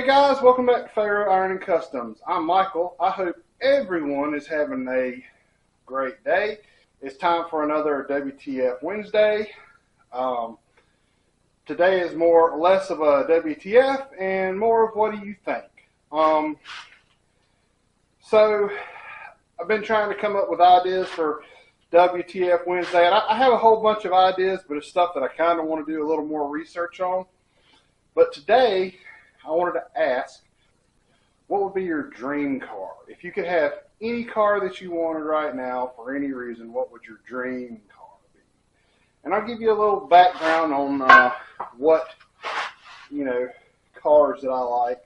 Hey guys, welcome back to Pharaoh Iron and Customs. I'm Michael. I hope everyone is having a great day. It's time for another WTF Wednesday. Today is less of a WTF and more of what do you think. So I've been trying to come up with ideas for WTF Wednesday, and I have a whole bunch of ideas, but it's stuff that I kind of want to do a little more research on. But today I wanted to ask, what would be your dream car? If you could have any car that you wanted right now for any reason, what would your dream car be? And I'll give you a little background on what, cars that I like,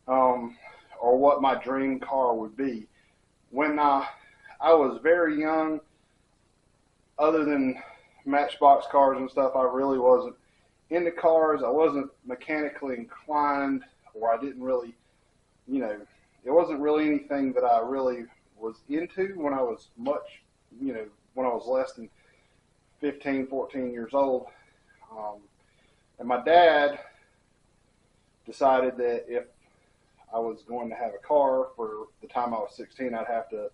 or what my dream car would be. When I was very young, other than Matchbox cars and stuff, I really wasn't into cars. I wasn't mechanically inclined, or I didn't really, it wasn't really anything that I really was into when I was when I was less than 15, 14 years old. And my dad decided that if I was going to have a car for the time I was 16, I'd have to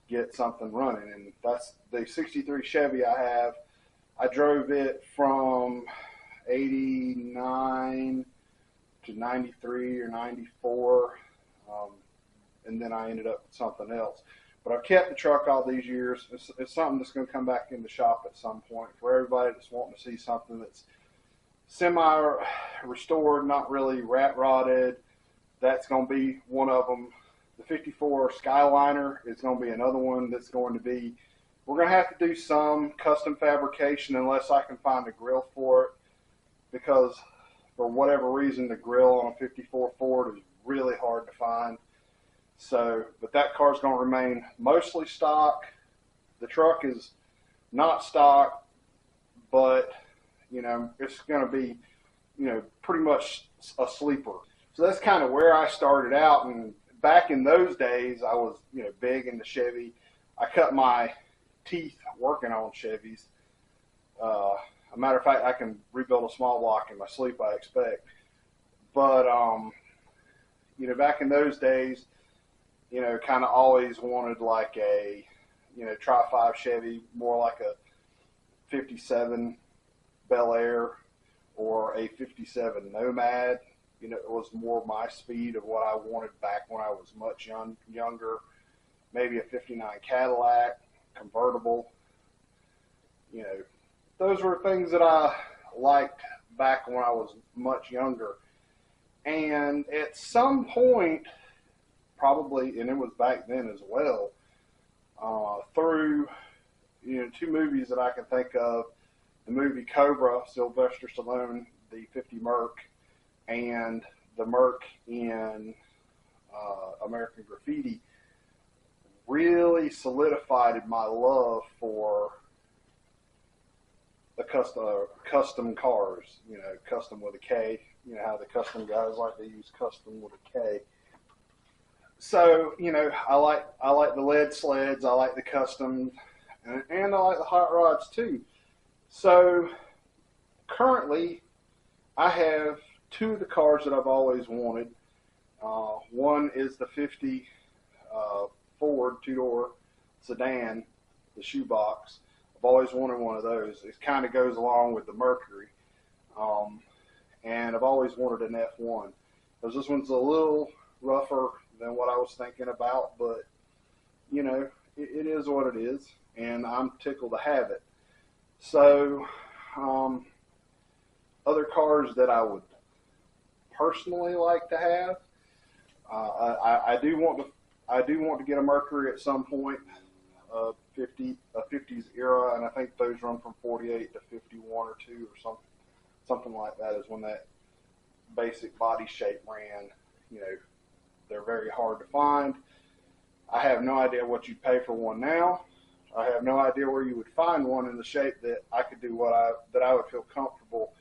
get something running. And that's the 63 Chevy I have. I drove it from 89 to 93 or 94, and then I ended up with something else. But I've kept the truck all these years. It's something that's going to come back in the shop at some point for everybody that's wanting to see something that's semi-restored, not really rat-rotted. That's going to be one of them. The 54 Skyliner is going to be another one that's going to be, we're going to have to do some custom fabrication unless I can find a grill for it, because for whatever reason the grill on a 54 Ford is really hard to find. So, but that car's going to remain mostly stock. The truck is not stock, but it's going to be pretty much a sleeper. So that's kind of where I started out. And back in those days I was big into Chevy. I cut my teeth working on Chevys. A matter of fact, I can rebuild a small block in my sleep, I expect. But, back in those days, kind of always wanted like a, Tri-5 Chevy, more like a 57 Bel Air or a 57 Nomad. It was more my speed of what I wanted back when I was much younger. Maybe a 59 Cadillac, convertible, Those were things that I liked back when I was much younger. And at some point, probably, and it was back then as well, through, two movies that I can think of, the movie Cobra, Sylvester Stallone, the 50 Merc, and the Merc in American Graffiti, really solidified my love for the custom cars, custom with a K, how the custom guys like to use custom with a K. So, I like the lead sleds, I like the custom, and I like the hot rods too. So currently I have two of the cars that I've always wanted. One is the 50 Ford two-door sedan, the shoebox. I've always wanted one of those. It kind of goes along with the Mercury. And I've always wanted an F1. Because this one's a little rougher than what I was thinking about, but, it is what it is, and I'm tickled to have it. So, other cars that I would personally like to have, I do want to get a Mercury at some point. 50s era, and I think those run from 48 to 51 or 2 or something like that is when that basic body shape ran. They're very hard to find. I have no idea what you'd pay for one now. I have no idea where you would find one in the shape that I could do that I would feel comfortable,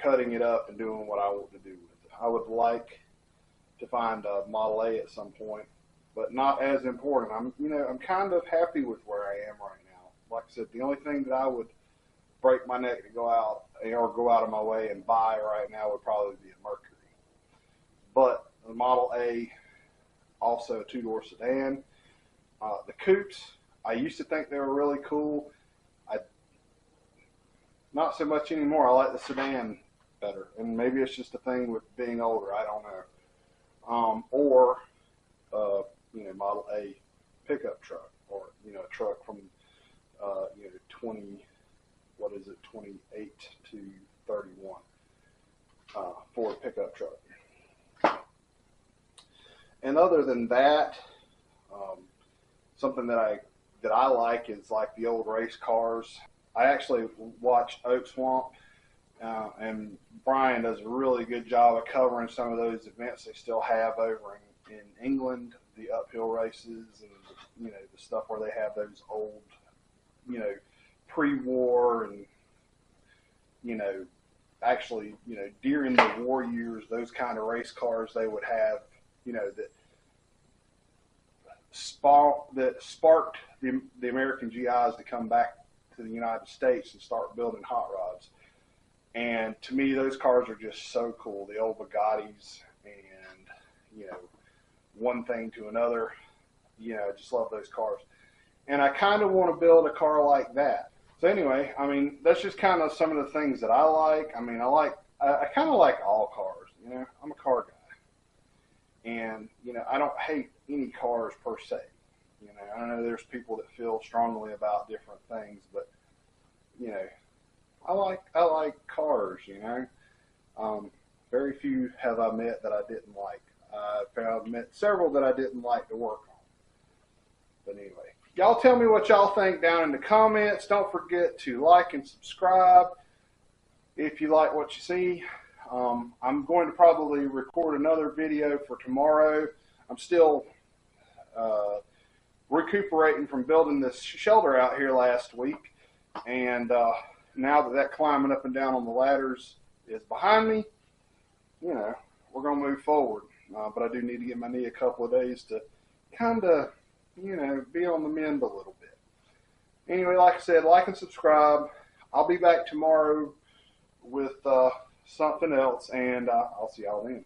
cutting it up and doing what I want to do with it. I would like to find a Model A at some point, but not as important. I'm kind of happy with where I am right now. Like I said, the only thing that I would break my neck to go out or go out of my way and buy right now would probably be a Mercury. But the Model A, also a two-door sedan. The coupes, I used to think they were really cool. Not so much anymore. I like the sedan better, and maybe it's just a thing with being older. I don't know. Or Model A pickup truck, or a truck from 28 to 31 Ford pickup truck. And other than that, something that I like is like the old race cars. I actually watch Oak Swamp, and Brian does a really good job of covering some of those events they still have over in England, the uphill races, and the stuff where they have those old, pre-war and actually during the war years, those kind of race cars they would have, that sparked the American GIs to come back to the United States and start building hot rods. And to me, those cars are just so cool. The old Bugattis, and one thing to another. I just love those cars, and I kind of want to build a car like that. So anyway, I mean, that's just kind of some of the things that I like. I mean, I kind of like all cars. I'm a car guy, and I don't hate any cars per se. I know there's people that feel strongly about different things, but I like cars. Very few have I met that I didn't like. I've met several that I didn't like to work on. But anyway, y'all tell me what y'all think down in the comments. Don't forget to like and subscribe if you like what you see. I'm going to probably record another video for tomorrow. I'm still recuperating from building this shelter out here last week, and now that climbing up and down on the ladders is behind me, we're going to move forward. But I do need to give my knee a couple of days to kind of, be on the mend a little bit. Anyway, like I said, like and subscribe. I'll be back tomorrow with something else, and I'll see y'all then.